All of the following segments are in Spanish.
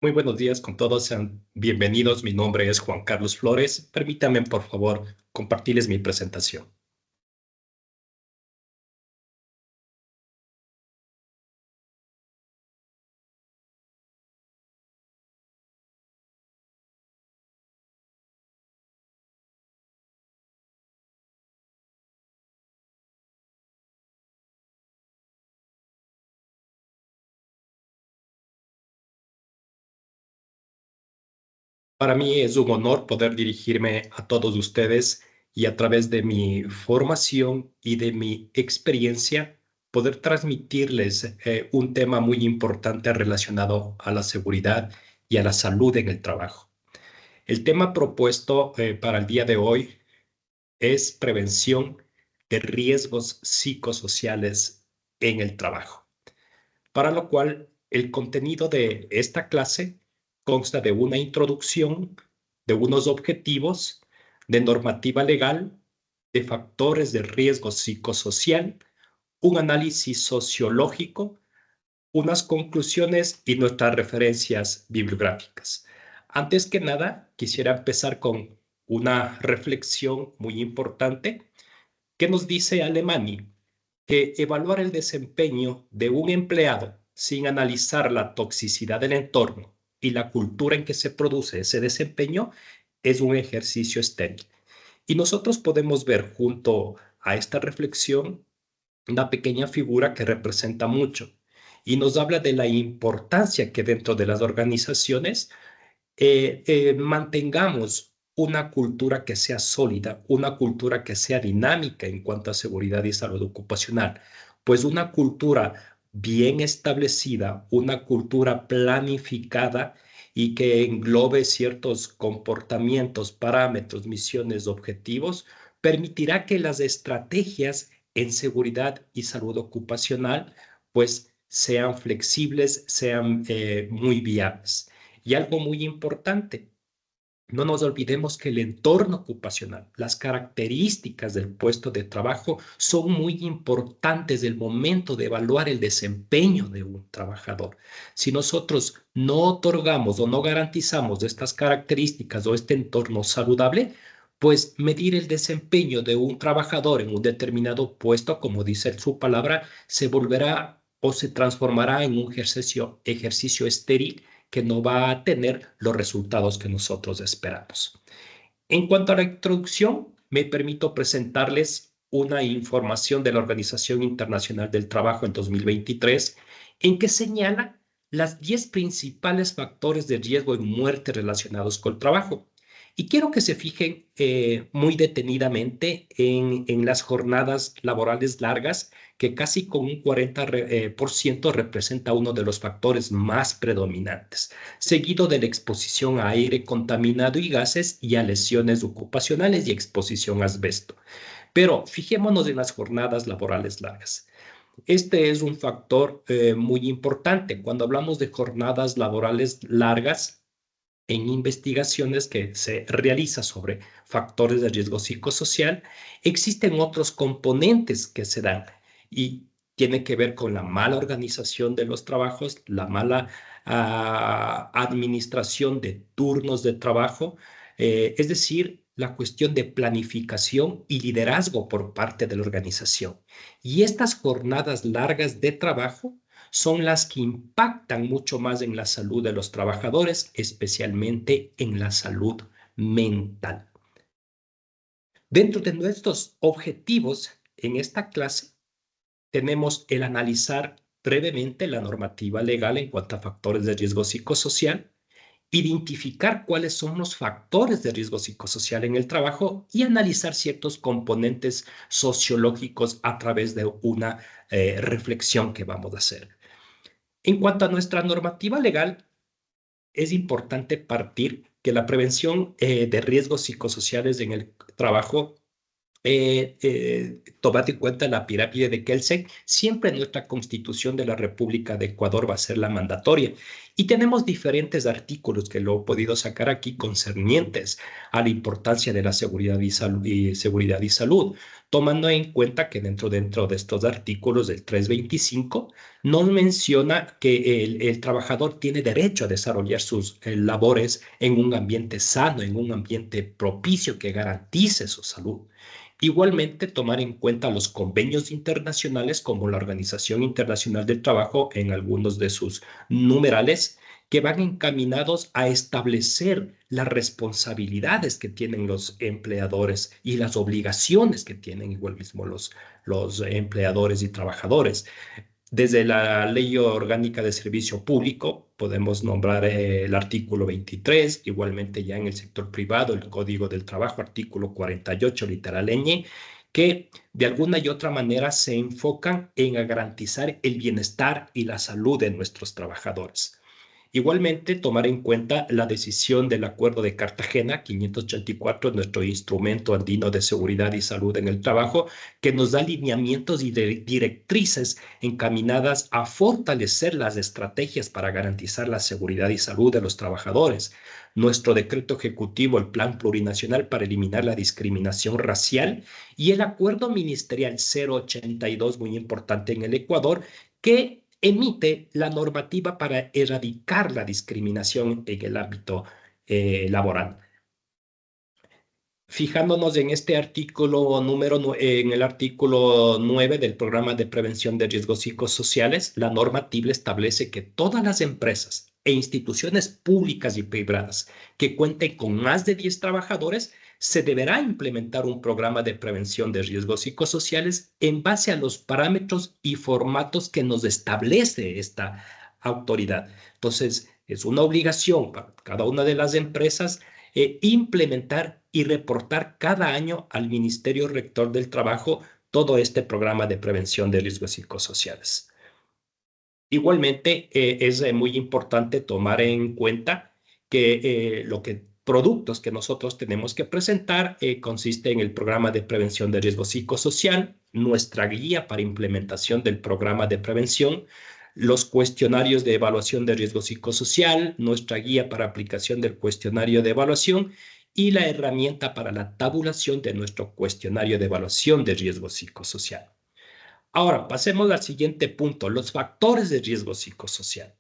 Muy buenos días con todos, sean bienvenidos. Mi nombre es Juan Carlos Flores. Permítanme, por favor, compartirles mi presentación. Para mí es un honor poder dirigirme a todos ustedes y a través de mi formación y de mi experiencia poder transmitirles un tema muy importante relacionado a la seguridad y a la salud en el trabajo. El tema propuesto para el día de hoy es prevención de riesgos psicosociales en el trabajo, para lo cual el contenido de esta clase consta de una introducción, de unos objetivos, de normativa legal, de factores de riesgo psicosocial, un análisis sociológico, unas conclusiones y nuestras referencias bibliográficas. Antes que nada, quisiera empezar con una reflexión muy importante que nos dice Alemania que evaluar el desempeño de un empleado sin analizar la toxicidad del entorno y la cultura en que se produce ese desempeño es un ejercicio estéril. Y nosotros podemos ver junto a esta reflexión una pequeña figura que representa mucho y nos habla de la importancia que dentro de las organizaciones mantengamos una cultura que sea sólida, una cultura que sea dinámica en cuanto a seguridad y salud ocupacional, pues una cultura bien establecida, una cultura planificada y que englobe ciertos comportamientos, parámetros, misiones, objetivos, permitirá que las estrategias en seguridad y salud ocupacional pues sean flexibles, sean muy viables. Y algo muy importante, no nos olvidemos que el entorno ocupacional, las características del puesto de trabajo son muy importantes del momento de evaluar el desempeño de un trabajador. Si nosotros no otorgamos o no garantizamos estas características o este entorno saludable, pues medir el desempeño de un trabajador en un determinado puesto, como dice su palabra, se volverá o se transformará en un ejercicio estéril que no va a tener los resultados que nosotros esperamos. En cuanto a la introducción, me permito presentarles una información de la Organización Internacional del Trabajo en 2023, en que señala las 10 principales factores de riesgo y muerte relacionados con el trabajo. Y quiero que se fijen muy detenidamente en las jornadas laborales largas, que casi con un 40% representa uno de los factores más predominantes, seguido de la exposición a aire contaminado y gases y a lesiones ocupacionales y exposición a asbesto. Pero fijémonos en las jornadas laborales largas. Este es un factor muy importante. Cuando hablamos de jornadas laborales largas, en investigaciones que se realiza sobre factores de riesgo psicosocial, existen otros componentes que se dan y tiene que ver con la mala organización de los trabajos, la mala administración de turnos de trabajo, es decir, la cuestión de planificación y liderazgo por parte de la organización. Y estas jornadas largas de trabajo son las que impactan mucho más en la salud de los trabajadores, especialmente en la salud mental. Dentro de nuestros objetivos en esta clase tenemos el analizar brevemente la normativa legal en cuanto a factores de riesgo psicosocial, identificar cuáles son los factores de riesgo psicosocial en el trabajo y analizar ciertos componentes sociológicos a través de una reflexión que vamos a hacer. En cuanto a nuestra normativa legal, es importante partir que la prevención de riesgos psicosociales en el trabajo, tomad en cuenta la pirámide de Kelsen, siempre nuestra Constitución de la República de Ecuador va a ser la mandatoria Y tenemos diferentes artículos que lo he podido sacar aquí concernientes a la importancia de la seguridad y salud, tomando en cuenta que dentro de estos artículos del 325 nos menciona que el trabajador tiene derecho a desarrollar sus labores en un ambiente sano, en un ambiente propicio que garantice su salud. Igualmente, tomar en cuenta los convenios internacionales como la Organización Internacional del Trabajo en algunos de sus numerales que van encaminados a establecer las responsabilidades que tienen los empleadores y las obligaciones que tienen igual mismo los empleadores y trabajadores. Desde la Ley Orgánica de Servicio Público podemos nombrar el artículo 23, igualmente ya en el sector privado, el Código del Trabajo, artículo 48, literal ñ, que de alguna y otra manera se enfocan en garantizar el bienestar y la salud de nuestros trabajadores. Igualmente, tomar en cuenta la decisión del Acuerdo de Cartagena 584, nuestro instrumento andino de seguridad y salud en el trabajo, que nos da lineamientos y directrices encaminadas a fortalecer las estrategias para garantizar la seguridad y salud de los trabajadores. Nuestro decreto ejecutivo, el Plan Plurinacional para eliminar la discriminación racial y el Acuerdo Ministerial 082, muy importante en el Ecuador, que emite la normativa para erradicar la discriminación en el ámbito laboral. Fijándonos en este artículo en el artículo 9 del Programa de Prevención de Riesgos Psicosociales, la normativa establece que todas las empresas e instituciones públicas y privadas que cuenten con más de 10 trabajadores se deberá implementar un programa de prevención de riesgos psicosociales en base a los parámetros y formatos que nos establece esta autoridad. Entonces, es una obligación para cada una de las empresas implementar y reportar cada año al Ministerio Rector del Trabajo todo este programa de prevención de riesgos psicosociales. Igualmente, es muy importante tomar en cuenta que productos que nosotros tenemos que presentar consiste en el programa de prevención de riesgo psicosocial, nuestra guía para implementación del programa de prevención, los cuestionarios de evaluación de riesgo psicosocial, nuestra guía para aplicación del cuestionario de evaluación y la herramienta para la tabulación de nuestro cuestionario de evaluación de riesgo psicosocial. Ahora, pasemos al siguiente punto, los factores de riesgo psicosocial.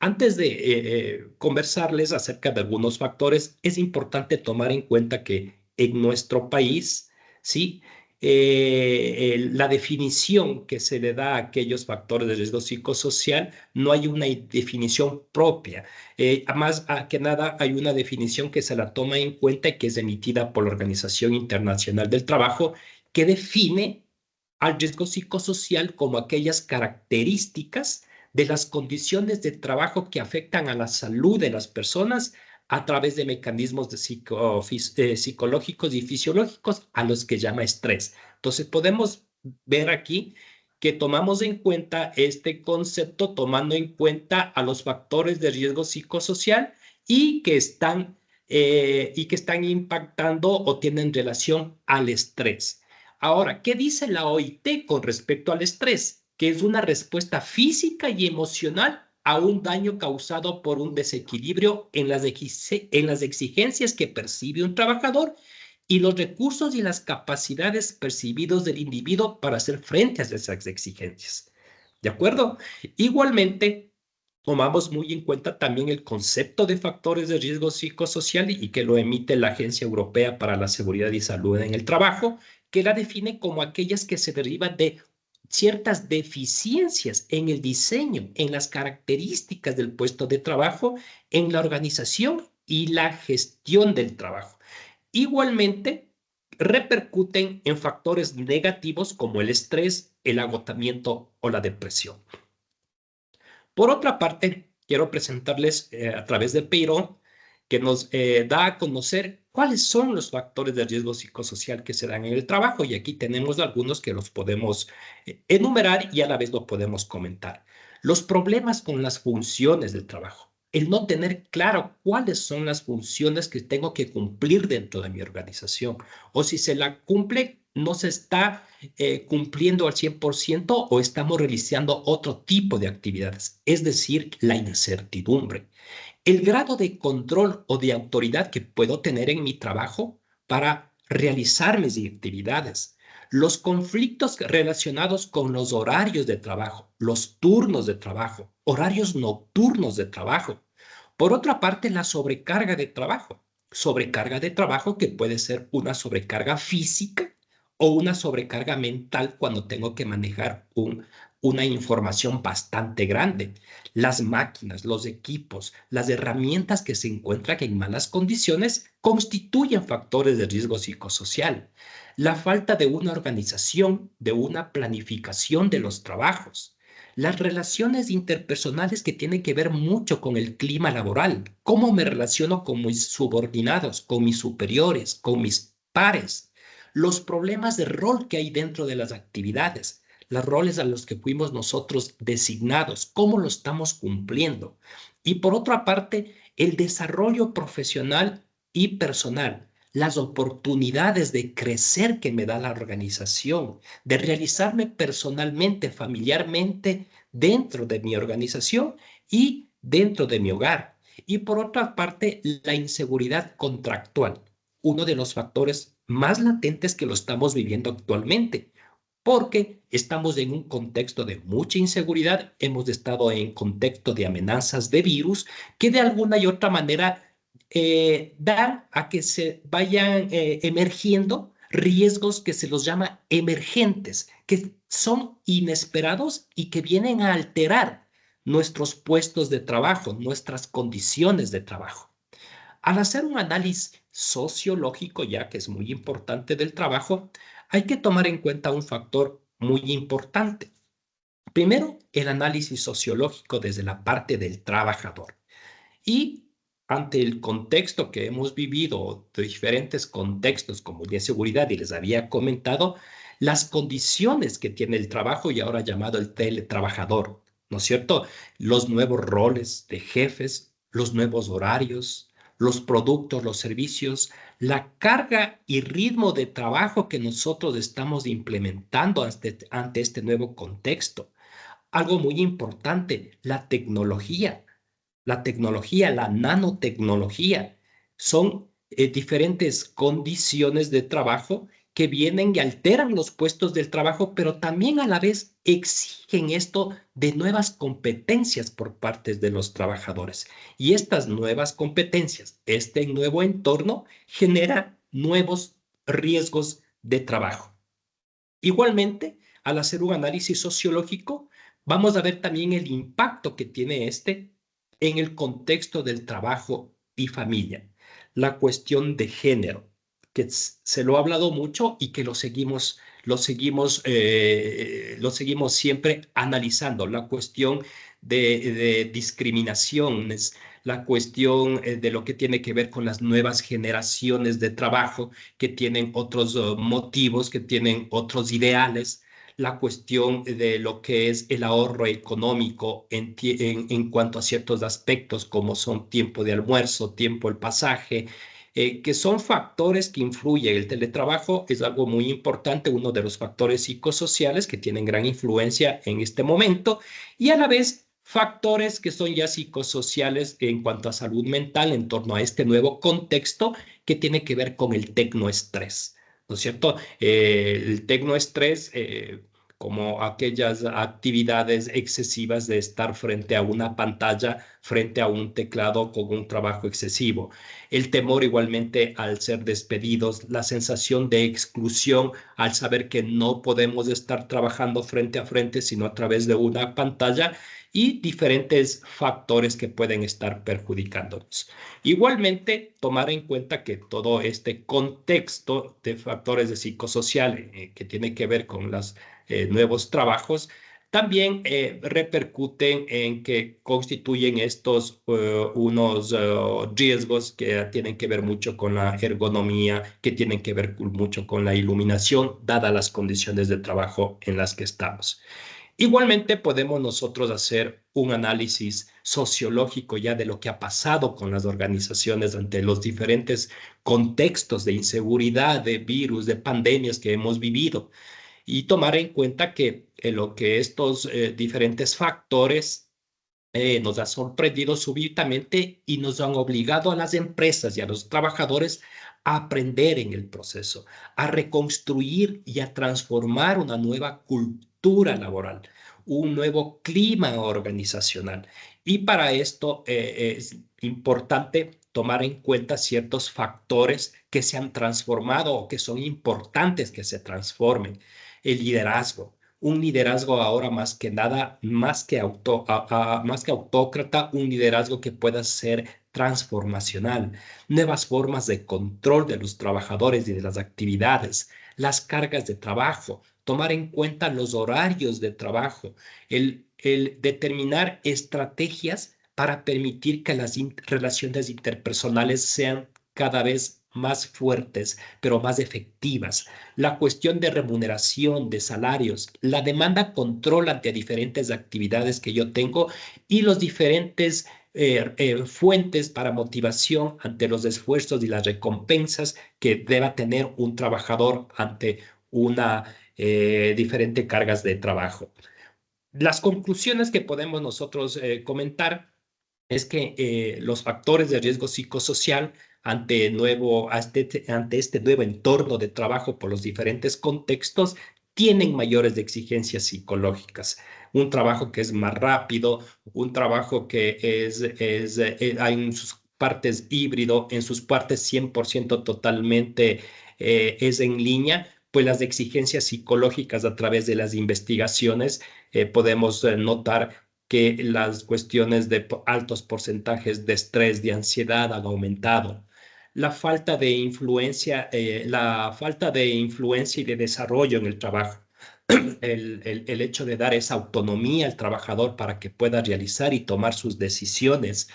Antes de conversarles acerca de algunos factores, es importante tomar en cuenta que en nuestro país, ¿sí? La definición que se le da a aquellos factores de riesgo psicosocial, no hay una definición propia. Más que nada, hay una definición que se la toma en cuenta y que es emitida por la Organización Internacional del Trabajo, que define al riesgo psicosocial como aquellas características de las condiciones de trabajo que afectan a la salud de las personas a través de mecanismos psicológicos y fisiológicos a los que llama estrés. Entonces podemos ver aquí que tomamos en cuenta este concepto tomando en cuenta a los factores de riesgo psicosocial y que están impactando o tienen relación al estrés. Ahora, ¿qué dice la OIT con respecto al estrés? Que es una respuesta física y emocional a un daño causado por un desequilibrio en las exigencias que percibe un trabajador y los recursos y las capacidades percibidos del individuo para hacer frente a esas exigencias. ¿De acuerdo? Igualmente, tomamos muy en cuenta también el concepto de factores de riesgo psicosocial y que lo emite la Agencia Europea para la Seguridad y Salud en el Trabajo, que la define como aquellas que se derivan de ciertas deficiencias en el diseño, en las características del puesto de trabajo, en la organización y la gestión del trabajo. Igualmente, repercuten en factores negativos como el estrés, el agotamiento o la depresión. Por otra parte, quiero presentarles a través de Peiró, que nos da a conocer cuáles son los factores de riesgo psicosocial que se dan en el trabajo. Y aquí tenemos algunos que los podemos enumerar y a la vez los podemos comentar. Los problemas con las funciones del trabajo. El no tener claro cuáles son las funciones que tengo que cumplir dentro de mi organización. O si se la cumple, no se está cumpliendo al 100% o estamos realizando otro tipo de actividades, es decir, la incertidumbre. El grado de control o de autoridad que puedo tener en mi trabajo para realizar mis actividades, los conflictos relacionados con los horarios de trabajo, los turnos de trabajo, horarios nocturnos de trabajo. Por otra parte, la sobrecarga de trabajo que puede ser una sobrecarga física o una sobrecarga mental cuando tengo que manejar una información bastante grande. Las máquinas, los equipos, las herramientas que se encuentran en malas condiciones constituyen factores de riesgo psicosocial. La falta de una organización, de una planificación de los trabajos. Las relaciones interpersonales que tienen que ver mucho con el clima laboral. Cómo me relaciono con mis subordinados, con mis superiores, con mis pares. Los problemas de rol que hay dentro de las actividades, los roles a los que fuimos nosotros designados, cómo lo estamos cumpliendo. Y por otra parte, el desarrollo profesional y personal, las oportunidades de crecer que me da la organización, de realizarme personalmente, familiarmente dentro de mi organización y dentro de mi hogar. Y por otra parte, la inseguridad contractual, uno de los factores más latentes que lo estamos viviendo actualmente porque estamos en un contexto de mucha inseguridad, hemos estado en contexto de amenazas de virus que de alguna y otra manera dan a que se vayan emergiendo riesgos que se los llama emergentes, que son inesperados y que vienen a alterar nuestros puestos de trabajo, nuestras condiciones de trabajo. Al hacer un análisis sociológico, ya que es muy importante del trabajo, hay que tomar en cuenta un factor muy importante. Primero, el análisis sociológico desde la parte del trabajador. Y ante el contexto que hemos vivido, de diferentes contextos como de seguridad, y les había comentado, las condiciones que tiene el trabajo y ahora llamado el teletrabajador, ¿no es cierto? Los nuevos roles de jefes, los nuevos horarios, los productos, los servicios, la carga y ritmo de trabajo que nosotros estamos implementando ante este nuevo contexto. Algo muy importante, la nanotecnología, son diferentes condiciones de trabajo que vienen y alteran los puestos del trabajo, pero también a la vez exigen esto de nuevas competencias por parte de los trabajadores. Y estas nuevas competencias, este nuevo entorno, genera nuevos riesgos de trabajo. Igualmente, al hacer un análisis sociológico, vamos a ver también el impacto que tiene este en el contexto del trabajo y familia. La cuestión de género, que se lo ha hablado mucho y que lo seguimos siempre analizando. La cuestión de discriminaciones, la cuestión de lo que tiene que ver con las nuevas generaciones de trabajo que tienen otros motivos, que tienen otros ideales, la cuestión de lo que es el ahorro económico en cuanto a ciertos aspectos como son tiempo de almuerzo, tiempo el pasaje, que son factores que influyen. El teletrabajo es algo muy importante, uno de los factores psicosociales que tienen gran influencia en este momento y a la vez factores que son ya psicosociales en cuanto a salud mental en torno a este nuevo contexto que tiene que ver con el tecnoestrés, ¿no es cierto? El tecnoestrés, como aquellas actividades excesivas de estar frente a una pantalla, frente a un teclado con un trabajo excesivo. El temor igualmente al ser despedidos, la sensación de exclusión al saber que no podemos estar trabajando frente a frente, sino a través de una pantalla y diferentes factores que pueden estar perjudicándonos. Igualmente, tomar en cuenta que todo este contexto de factores de psicosocial que tiene que ver con los nuevos trabajos, también repercuten en que constituyen estos unos riesgos que tienen que ver mucho con la ergonomía, que tienen que ver mucho con la iluminación, dadas las condiciones de trabajo en las que estamos. Igualmente podemos nosotros hacer un análisis sociológico ya de lo que ha pasado con las organizaciones ante los diferentes contextos de inseguridad, de virus, de pandemias que hemos vivido y tomar en cuenta que lo que estos diferentes factores nos ha sorprendido súbitamente y nos han obligado a las empresas y a los trabajadores a aprender en el proceso, a reconstruir y a transformar una nueva cultura laboral, un nuevo clima organizacional. Y para esto es importante tomar en cuenta ciertos factores que se han transformado o que son importantes que se transformen. El liderazgo, un liderazgo ahora más que nada, más que autócrata, un liderazgo que pueda ser transformacional, nuevas formas de control de los trabajadores y de las actividades, las cargas de trabajo, tomar en cuenta los horarios de trabajo, el determinar estrategias para permitir que las relaciones interpersonales sean cada vez más fuertes, pero más efectivas. La cuestión de remuneración, de salarios, la demanda control ante diferentes actividades que yo tengo y los diferentes fuentes para motivación ante los esfuerzos y las recompensas que deba tener un trabajador ante una diferente cargas de trabajo. Las conclusiones que podemos nosotros comentar es que los factores de riesgo psicosocial ante este nuevo entorno de trabajo por los diferentes contextos tienen mayores exigencias psicológicas. Un trabajo que es más rápido, un trabajo que hay en sus partes híbrido, en sus partes 100% totalmente es en línea, pues las exigencias psicológicas a través de las investigaciones podemos notar que las cuestiones de altos porcentajes de estrés, de ansiedad han aumentado. La falta de influencia y de desarrollo en el trabajo, el hecho de dar esa autonomía al trabajador para que pueda realizar y tomar sus decisiones,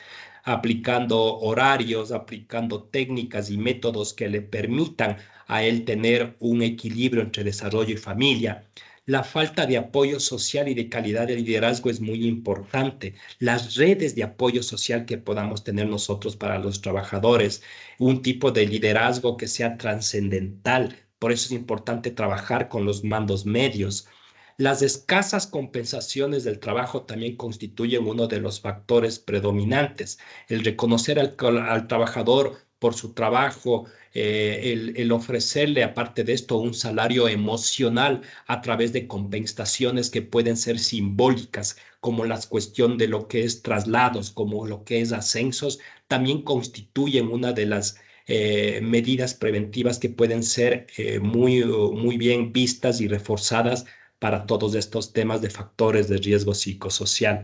aplicando horarios, aplicando técnicas y métodos que le permitan a él tener un equilibrio entre desarrollo y familia. La falta de apoyo social y de calidad de liderazgo es muy importante. Las redes de apoyo social que podamos tener nosotros para los trabajadores, un tipo de liderazgo que sea trascendental. Por eso es importante trabajar con los mandos medios. Las escasas compensaciones del trabajo también constituyen uno de los factores predominantes. El reconocer al trabajador por su trabajo, el ofrecerle, aparte de esto, un salario emocional a través de compensaciones que pueden ser simbólicas, como la cuestión de lo que es traslados, como lo que es ascensos, también constituyen una de las medidas preventivas que pueden ser muy bien vistas y reforzadas para todos estos temas de factores de riesgo psicosocial.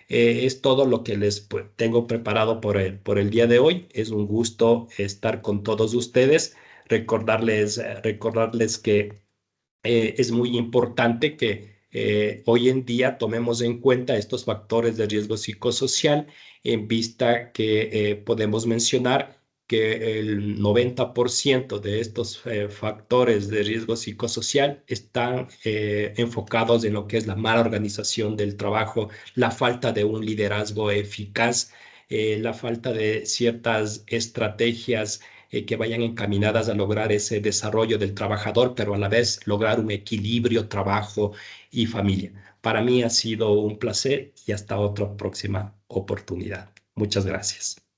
Es todo lo que les tengo preparado por el día de hoy. Es un gusto estar con todos ustedes. Recordarles que es muy importante que hoy en día tomemos en cuenta estos factores de riesgo psicosocial en vista que podemos mencionar que el 90% de estos factores de riesgo psicosocial están enfocados en lo que es la mala organización del trabajo, la falta de un liderazgo eficaz, la falta de ciertas estrategias que vayan encaminadas a lograr ese desarrollo del trabajador, pero a la vez lograr un equilibrio trabajo y familia. Para mí ha sido un placer y hasta otra próxima oportunidad. Muchas gracias.